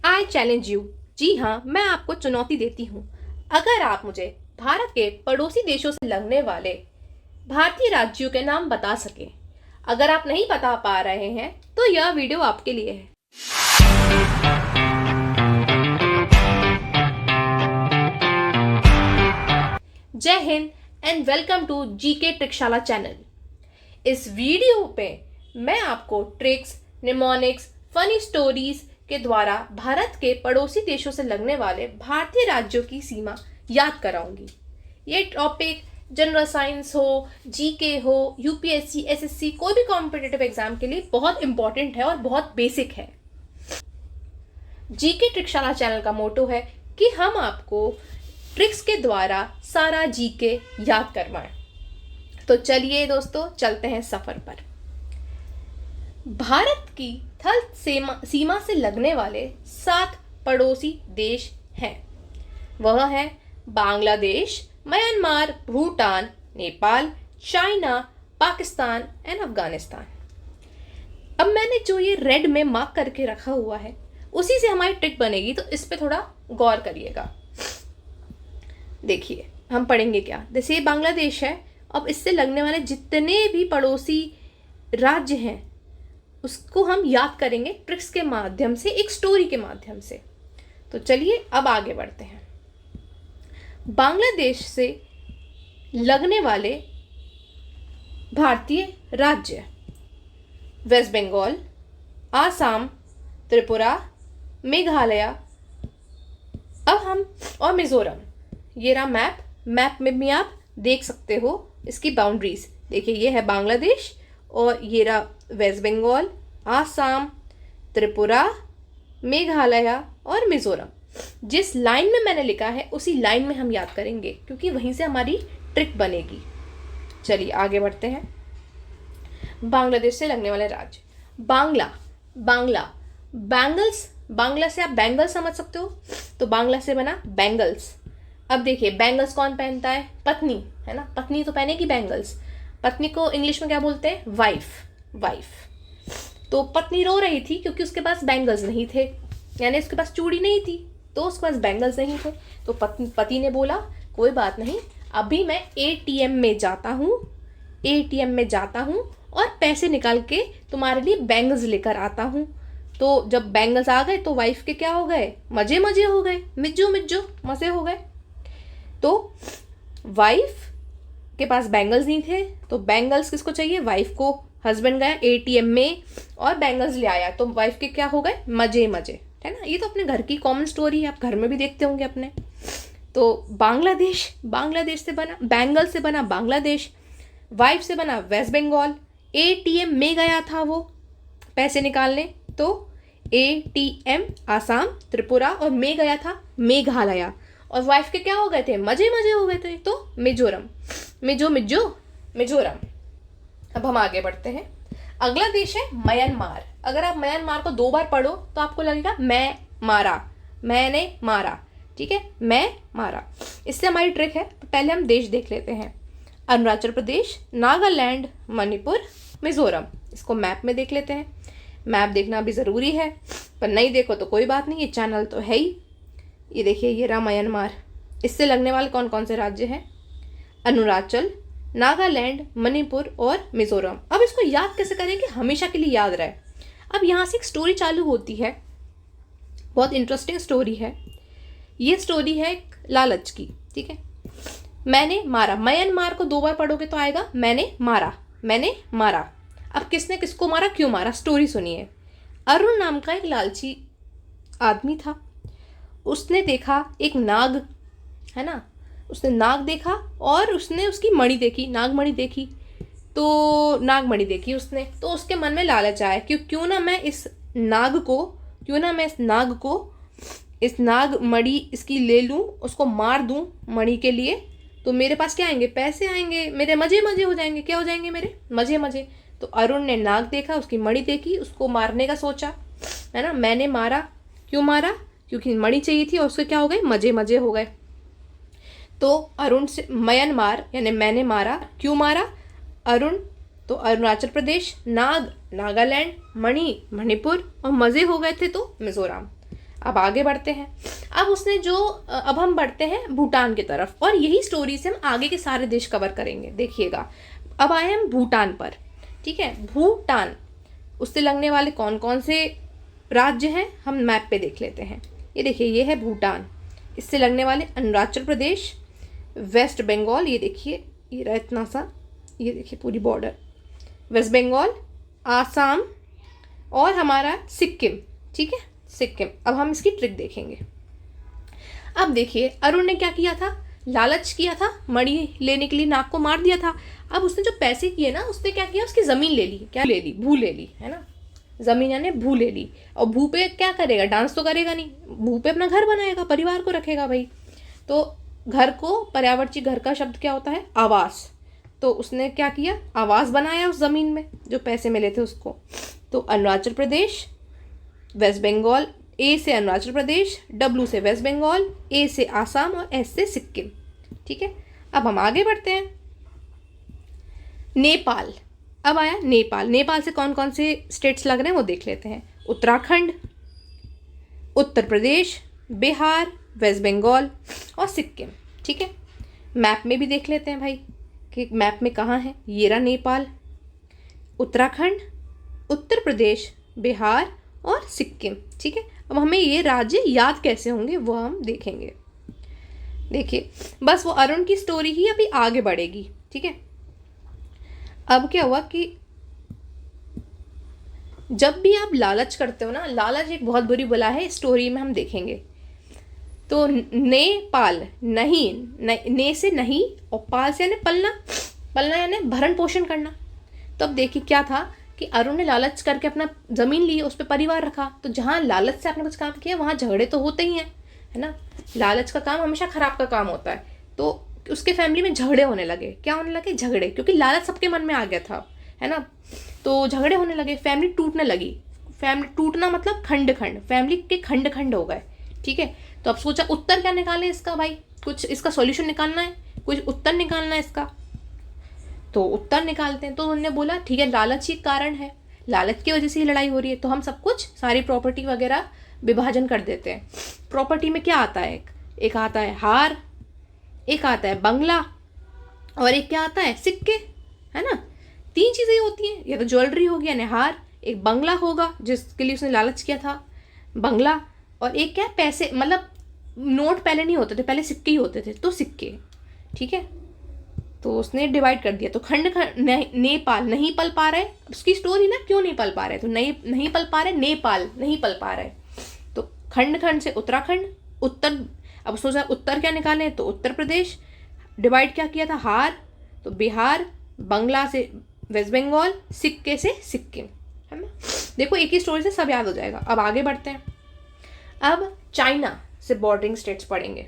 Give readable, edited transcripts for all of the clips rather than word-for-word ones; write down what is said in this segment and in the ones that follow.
I challenge you. जी हाँ, मैं आपको चुनौती देती हूँ। अगर आप मुझे भारत के पड़ोसी देशों से लगने वाले भारतीय राज्यों के नाम बता सके। अगर आप नहीं बता पा रहे हैं तो यह वीडियो आपके लिए है। जय Hind and welcome to GK ट्रिकशाला चैनल। इस वीडियो पे मैं आपको ट्रिक्स, निमोनिक्स, फनी स्टोरीज के द्वारा भारत के पड़ोसी देशों से लगने वाले भारतीय राज्यों की सीमा याद कराऊंगी। ये टॉपिक जनरल साइंस हो, जीके हो, यूपीएससी, एसएससी, कोई भी कॉम्पिटिटिव एग्जाम के लिए बहुत इंपॉर्टेंट है और बहुत बेसिक है। जीके ट्रिकशाला चैनल का मोटो है कि हम आपको ट्रिक्स के द्वारा सारा जीके याद करवाएं। तो चलिए दोस्तों, चलते हैं सफर पर। भारत की थल सीमा से लगने वाले 7 पड़ोसी देश हैं। वह है Bangladesh, Myanmar, Bhutan, Nepal, China, Pakistan and Afghanistan. अब मैंने जो ये रेड में मार्क करके रखा हुआ है उसी से हमारी ट्रिक बनेगी, तो इस पे थोड़ा गौर करिएगा। देखिए हम पढ़ेंगे क्या। जैसे ये बांग्लादेश है, अब इससे लगने वाले जितने भी पड़ोसी राज्य हैं उसको हम याद करेंगे ट्रिक्स के माध्यम से, एक स्टोरी के माध्यम से। तो चलिए अब आगे बढ़ते हैं। बांग्लादेश से लगने वाले भारतीय राज्य वेस्ट बंगाल, आसाम, त्रिपुरा, मेघालय अब हम और मिजोरम। ये रहा मैप में भी आप देख सकते हो इसकी बाउंड्रीज। देखिए ये है बांग्लादेश और ये रहा वेस्ट बंगाल, आसाम, त्रिपुरा, मेघालय और मिजोरम। जिस लाइन में मैंने लिखा है उसी लाइन में हम याद करेंगे क्योंकि वहीं से हमारी ट्रिक बनेगी। चलिए आगे बढ़ते हैं। बांग्लादेश से लगने वाले राज्य बांग्ला बैंगल्स। बांग्ला से आप बैंगल समझ सकते हो, तो बांग्ला से बना बैंगल्स। अब देखिए बैंगल्स कौन पहनता है? पत्नी, है ना। पत्नी तो पहनेगी बैंगल्स। पत्नी को इंग्लिश में क्या बोलते हैं? वाइफ। तो पत्नी रो रही थी क्योंकि उसके पास बैंगल्स नहीं थे, यानी उसके पास चूड़ी नहीं थी, तो उसके पास बैंगल्स नहीं थे। तो पति ने बोला कोई बात नहीं, अभी मैं एटीएम में जाता हूँ और पैसे निकाल के तुम्हारे लिए बैंगल्स लेकर आता हूँ। तो जब बैंगल्स आ गए तो वाइफ के क्या हो गए? मजे हो गए, मिज्जो मजे हो गए। तो वाइफ के पास बैंगल्स नहीं थे, तो बैंगल्स किसको चाहिए? वाइफ को। हस्बैंड गया एटीएम में और बैंगल्स ले आया, तो वाइफ के क्या हो गए? मजे, है ना। ये तो अपने घर की कॉमन स्टोरी है, आप घर में भी देखते होंगे अपने। तो बांग्लादेश से बना, बैंगल से बना बांग्लादेश, वाइफ से बना वेस्ट बंगाल। एटीएम में गया था वो पैसे निकालने, तो एटीएम आसाम, त्रिपुरा, और में गया था मेघालय, और वाइफ के क्या हो गए थे? मजे हो गए थे, तो मिजोरम। मिजोरम। अब हम आगे बढ़ते हैं। अगला देश है म्यांमार। अगर आप म्यांमार को 2 बार पढ़ो तो आपको लगेगा मैंने मारा। ठीक है, मैं मारा। इससे हमारी ट्रिक है। पहले हम देश देख लेते हैं। अरुणाचल प्रदेश, नागालैंड, मणिपुर, मिजोरम। इसको मैप में देख लेते हैं। मैप देखना भी ज़रूरी है, पर नहीं देखो तो कोई बात नहीं, ये चैनल तो है ही। ये देखिए ये रहा म्यांमार। इससे लगने वाले कौन कौन से राज्य हैं? अरुणाचल, नागालैंड, मणिपुर और मिजोरम। अब इसको याद कैसे करें कि हमेशा के लिए याद रहे? अब यहाँ से एक स्टोरी चालू होती है, बहुत इंटरेस्टिंग स्टोरी है। ये स्टोरी है एक लालच की। ठीक है, मैंने मारा। म्यांमार को 2 बार पढ़ोगे तो आएगा मैंने मारा। अब किसने किसको मारा, क्यों मारा? स्टोरी सुनिए। अरुण नाम का एक लालची आदमी था। उसने देखा एक नाग, है ना। उसने नाग देखा और उसने उसकी मणि देखी, नागमणि देखी। तो नागमणि देखी उसने, तो उसके मन में लालच आया कि क्यों ना मैं इस नागमणि इसकी ले लूं, उसको मार दूं मणि के लिए, तो मेरे पास क्या आएंगे? पैसे आएंगे, मेरे मजे हो जाएंगे। क्या हो जाएंगे? मेरे मजे। तो अरुण ने नाग देखा, उसकी मणि देखी, उसको मारने का सोचा, है ना। मैंने मारा। क्यों मारा? क्योंकि मणि चाहिए थी, और उसके क्या हो गए? मजे हो गए। तो अरुण से म्यांमार यानी मैंने मारा। क्यों मारा? अरुण तो अरुणाचल प्रदेश, नागालैंड, मणिपुर, और मजे हो गए थे तो मिजोरम। अब आगे बढ़ते हैं। अब हम बढ़ते हैं भूटान की तरफ, और यही स्टोरी से हम आगे के सारे देश कवर करेंगे। देखिएगा, अब आए हम भूटान पर। ठीक है, भूटान, उससे लगने वाले कौन कौन से राज्य हैं हम मैप पे देख लेते हैं। ये देखिए, ये है भूटान, इससे लगने वाले अरुणाचल प्रदेश, वेस्ट बंगाल, ये देखिए ये रहा इतना सा, ये देखिए पूरी बॉर्डर, वेस्ट बंगाल, आसाम और हमारा सिक्किम। ठीक है, सिक्किम। अब हम इसकी ट्रिक देखेंगे। अब देखिए, अरुण ने क्या किया था, लालच किया था, मणि लेने के लिए नाग को मार दिया था। अब उसने जो पैसे किए ना, उसने क्या किया, उसकी ज़मीन ले ली। क्या ले ली, भू ले ली, है ना, ज़मीन यानी भू ले ली। और भू पे क्या करेगा, डांस तो करेगा नहीं, भू पे अपना घर बनाएगा, परिवार को रखेगा भाई। तो घर को, पर्यायवाची घर का शब्द क्या होता है, आवास। तो उसने क्या किया, आवास बनाया उस ज़मीन में जो पैसे मिले थे उसको। तो अरुणाचल प्रदेश, वेस्ट बंगाल, ए से अरुणाचल प्रदेश, डब्ल्यू से वेस्ट बंगाल, ए से आसाम और एस से सिक्किम। ठीक है, अब हम आगे बढ़ते हैं। नेपाल, अब आया नेपाल। नेपाल से कौन कौन से स्टेट्स लग रहे हैं वो देख लेते हैं। उत्तराखंड, उत्तर प्रदेश, बिहार, वेस्ट बंगाल और सिक्किम। ठीक है, मैप में भी देख लेते हैं भाई कि मैप में कहाँ है। ये रहा नेपाल, उत्तराखंड, उत्तर प्रदेश, बिहार और सिक्किम। ठीक है, अब हमें ये राज्य याद कैसे होंगे वो हम देखेंगे। देखिए, बस वो अरुण की स्टोरी ही अभी आगे बढ़ेगी। ठीक है, अब क्या हुआ कि जब भी आप लालच करते हो ना, लालच एक बहुत बुरी बला है, स्टोरी में हम देखेंगे। तो नेपाल, नहीं, ने से नहीं, और पाल से यानी पलना, पलना यानी भरण पोषण करना। तो अब देखिए क्या था कि अरुण ने लालच करके अपना ज़मीन ली, उस पर परिवार रखा। तो जहाँ लालच से आपने कुछ काम किया वहाँ झगड़े तो होते ही हैं, है ना। लालच का काम हमेशा खराब का काम होता है। तो उसके फैमिली में झगड़े होने लगे। क्या होने लगे, झगड़े, क्योंकि लालच सबके मन में आ गया था, है ना। तो झगड़े होने लगे, फैमिली टूटने लगी। फैमिली टूटना मतलब खंड खंड, फैमिली के खंड खंड हो गए। ठीक है, तो अब सोचा उत्तर क्या निकालें इसका भाई, कुछ इसका सॉल्यूशन निकालना है, कुछ उत्तर निकालना है इसका। तो उत्तर निकालते हैं। तो उन्होंने बोला ठीक है, लालच ही कारण है, लालच की वजह से ही लड़ाई हो रही है, तो हम सब कुछ, सारी प्रॉपर्टी वगैरह विभाजन कर देते हैं। प्रॉपर्टी में क्या आता है, एक आता है हार, एक आता है बंगला, और एक क्या आता है, सिक्के, है ना। 3 चीज़ें होती हैं, या तो ज्वेलरी होगी यानी हार, एक बंगला होगा जिसके लिए उसने लालच किया था, बंगला, और एक क्या है, पैसे, मतलब नोट पहले नहीं होते थे, पहले सिक्के ही होते थे, तो सिक्के। ठीक है, तो उसने डिवाइड कर दिया। तो खंड खंड, नेपाल नहीं पल पा रहे, उसकी स्टोरी ना, क्यों नहीं पल पा रहे, तो नहीं पल पा रहे, नेपाल नहीं पल पा रहे। तो खंड खंड से उत्तराखंड, उत्तर, अब सोचा उत्तर क्या निकाले, तो उत्तर प्रदेश, डिवाइड क्या किया था, हार, तो बिहार, बंगला से वेस्ट बंगाल, सिक्के से सिक्किम, है ना। देखो एक ही स्टोरी से सब याद हो जाएगा। अब आगे बढ़ते हैं। अब चाइना से बॉर्डरिंग स्टेट्स पढ़ेंगे।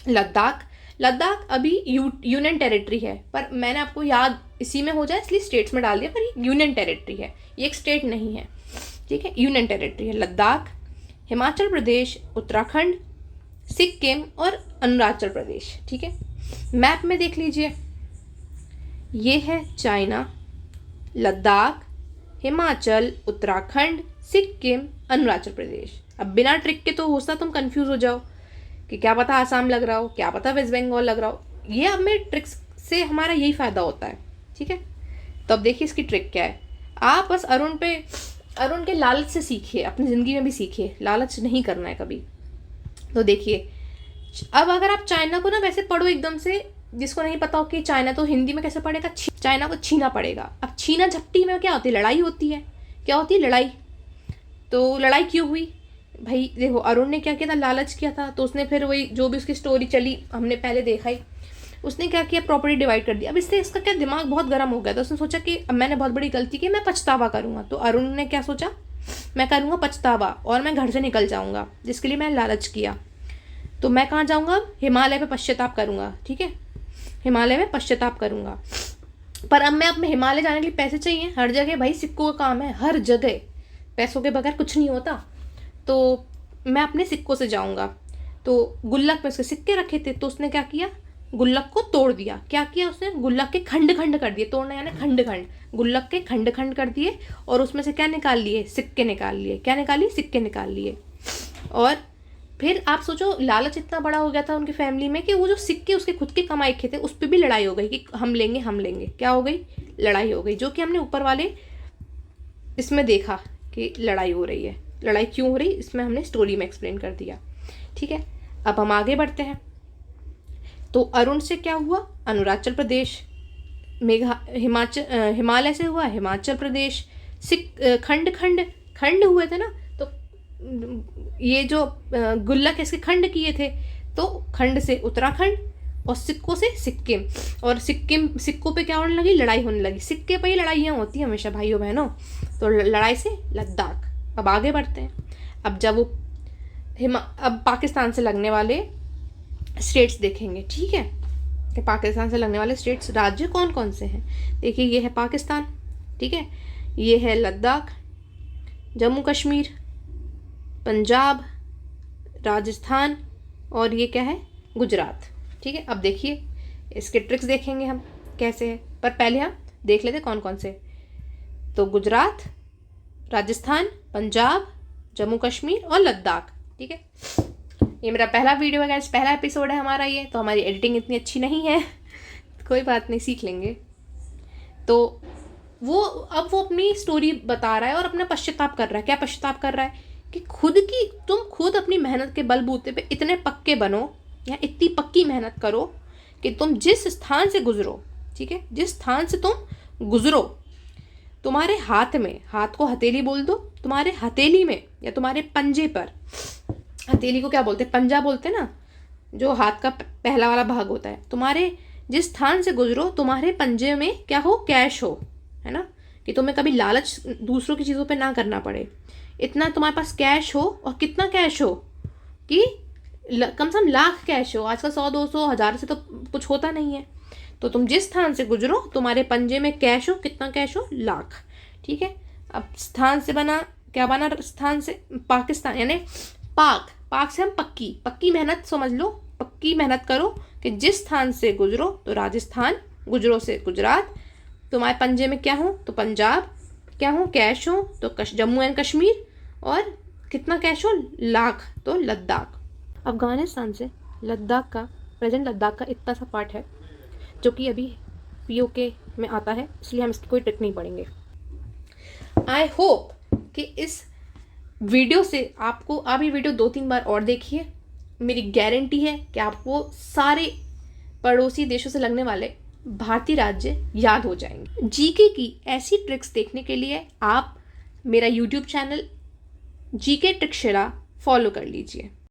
लद्दाख, लद्दाख अभी यूनियन टेरिटरी है, पर मैंने आपको याद इसी में हो जाए इसलिए स्टेट्स में डाल दिया, पर ये यूनियन टेरिटरी है, ये एक स्टेट नहीं है। ठीक है, यूनियन टेरिटरी है। लद्दाख, हिमाचल प्रदेश, उत्तराखंड, सिक्किम और अरुणाचल प्रदेश। ठीक है, मैप में देख लीजिए, ये है चाइना, लद्दाख, हिमाचल, उत्तराखंड, सिक्किम, अरुणाचल प्रदेश। अब बिना ट्रिक के तो हो सकता तुम कंफ्यूज हो जाओ कि क्या पता आसाम लग रहा हो, क्या पता वेस्ट बंगाल लग रहा हो। ये अब में ट्रिक्स से हमारा यही फ़ायदा होता है। ठीक है, तो अब देखिए इसकी ट्रिक क्या है। आप बस अरुण के लालच से सीखिए, अपनी ज़िंदगी में भी सीखिए, लालच नहीं करना है कभी। तो देखिए, अब अगर आप चाइना को ना वैसे पढ़ो एकदम से, जिसको नहीं पता हो कि चाइना, तो हिंदी में कैसे पढ़ेगा, चाइना को छीना पड़ेगा। अब छीना झपटी में क्या होती है, लड़ाई होती है। क्या होती है, लड़ाई। तो लड़ाई क्यों हुई भाई, देखो अरुण ने क्या किया था, लालच किया था, तो उसने फिर वही जो भी उसकी स्टोरी चली हमने पहले देखा ही, उसने क्या किया, प्रॉपर्टी डिवाइड कर दिया। अब इससे इसका क्या दिमाग बहुत गर्म हो गया, तो उसने सोचा कि अब मैंने बहुत बड़ी गलती की, मैं पछतावा करूंगा। तो अरुण ने क्या सोचा, मैं करूंगा पछतावा और मैं घर से निकल जाऊंगा, जिसके लिए मैंने लालच किया। तो मैं कहाँ जाऊँगा, हिमालय में पश्चाताप करूँगा। ठीक है, हिमालय में पश्चाताप करूँगा। पर अब मैं अपने हिमालय जाने के लिए पैसे चाहिए, हर जगह भाई सिक्कों का काम है, हर जगह पैसों के बगैर कुछ नहीं होता। तो मैं अपने सिक्कों से जाऊँगा। तो गुल्लक में उसके सिक्के रखे थे, तो उसने क्या किया, गुल्लक को तोड़ दिया। क्या किया उसने, गुल्लक के खंड खंड कर दिए, तोड़ना यानी खंड खंड, गुल्लक के खंड खंड कर दिए, और उसमें से क्या निकाल लिए, सिक्के निकाल लिए। क्या निकाल लिए, सिक्के निकाल लिए। और फिर आप सोचो लालच इतना बड़ा हो गया था उनकी फैमिली में कि वो जो सिक्के उसके खुद के कमाए के थे उस पर भी लड़ाई हो गई कि हम लेंगे। क्या हो गई? लड़ाई हो गई, जो कि हमने ऊपर वाले इसमें देखा कि लड़ाई हो रही है। लड़ाई क्यों हो रही, इसमें हमने स्टोरी में एक्सप्लेन कर दिया। ठीक है, अब हम आगे बढ़ते हैं। तो अरुण से क्या हुआ? अरुणाचल प्रदेश, हिमालय से हुआ हिमाचल प्रदेश, खंड हुए थे ना, तो ये जो गुल्लक इसके खंड किए थे, तो खंड से उत्तराखंड और सिक्कों से सिक्किम, और सिक्कों पे क्या होने लगी? लड़ाई होने लगी। सिक्के पे ही लड़ाइयाँ होती हैं हमेशा भाइयों बहनों। तो लड़ाई से लद्दाख। अब आगे बढ़ते हैं। अब जब वो अब पाकिस्तान से लगने वाले स्टेट्स देखेंगे। ठीक है, कि पाकिस्तान से लगने वाले स्टेट्स राज्य कौन कौन से हैं। देखिए, ये है पाकिस्तान, ठीक है, ये है लद्दाख, जम्मू कश्मीर, पंजाब, राजस्थान, और ये क्या है? गुजरात। ठीक है, अब देखिए इसके ट्रिक्स देखेंगे हम कैसे है, पर पहले हम देख लेते कौन कौन से। तो गुजरात, राजस्थान, पंजाब, जम्मू कश्मीर और लद्दाख। ठीक है, ये मेरा पहला वीडियो है, पहला एपिसोड है हमारा ये, तो हमारी एडिटिंग इतनी अच्छी नहीं है कोई बात नहीं, सीख लेंगे। तो वो अब वो अपनी स्टोरी बता रहा है और अपना पश्चाताप कर रहा है। क्या पश्चाताप कर रहा है? कि तुम खुद अपनी मेहनत के बलबूते पे इतने पक्के बनो या इतनी पक्की मेहनत करो कि तुम जिस स्थान से गुजरो, ठीक है, जिस स्थान से तुम गुजरो, तुम्हारे हाथ में, हाथ को हथेली बोल दो, तुम्हारे हथेली में या तुम्हारे पंजे पर, हथेली को क्या बोलते हैं? पंजा बोलते हैं ना, जो हाथ का पहला वाला भाग होता है। तुम्हारे जिस स्थान से गुजरो, तुम्हारे पंजे में क्या हो? कैश हो, है ना, कि तुम्हें कभी लालच दूसरों की चीज़ों पे ना करना पड़े। इतना तुम्हारे पास कैश हो, और कितना कैश हो कि कम से कम लाख कैश हो। आजकल 100, 200, 1000 से तो कुछ होता नहीं है। तो तुम जिस स्थान से गुजरो, तुम्हारे पंजे में कैश हो, कितना कैश हो? लाख। ठीक है, अब स्थान से बना, क्या बना स्थान से? पाकिस्तान, यानी पाक से हम पक्की मेहनत समझ लो, पक्की मेहनत करो कि जिस स्थान से गुजरो, तो राजस्थान, गुजरो से गुजरात, तुम्हारे पंजे में क्या हो? तो पंजाब, क्या हो? कैश हो, तो जम्मू एंड कश्मीर, और कितना कैश हो? लाख, तो लद्दाख। अफगानिस्तान से लद्दाख का, प्रेजेंट लद्दाख का इतना सा पार्ट है जो कि अभी POK में आता है, इसलिए हम इसकी कोई ट्रिक नहीं पढ़ेंगे। आई होप कि इस वीडियो से आपको, आप ये वीडियो 2-3 बार और देखिए, मेरी गारंटी है कि आपको सारे पड़ोसी देशों से लगने वाले भारतीय राज्य याद हो जाएंगे। GK की ऐसी ट्रिक्स देखने के लिए आप मेरा YouTube चैनल GK ट्रिक्शिला फॉलो कर लीजिए।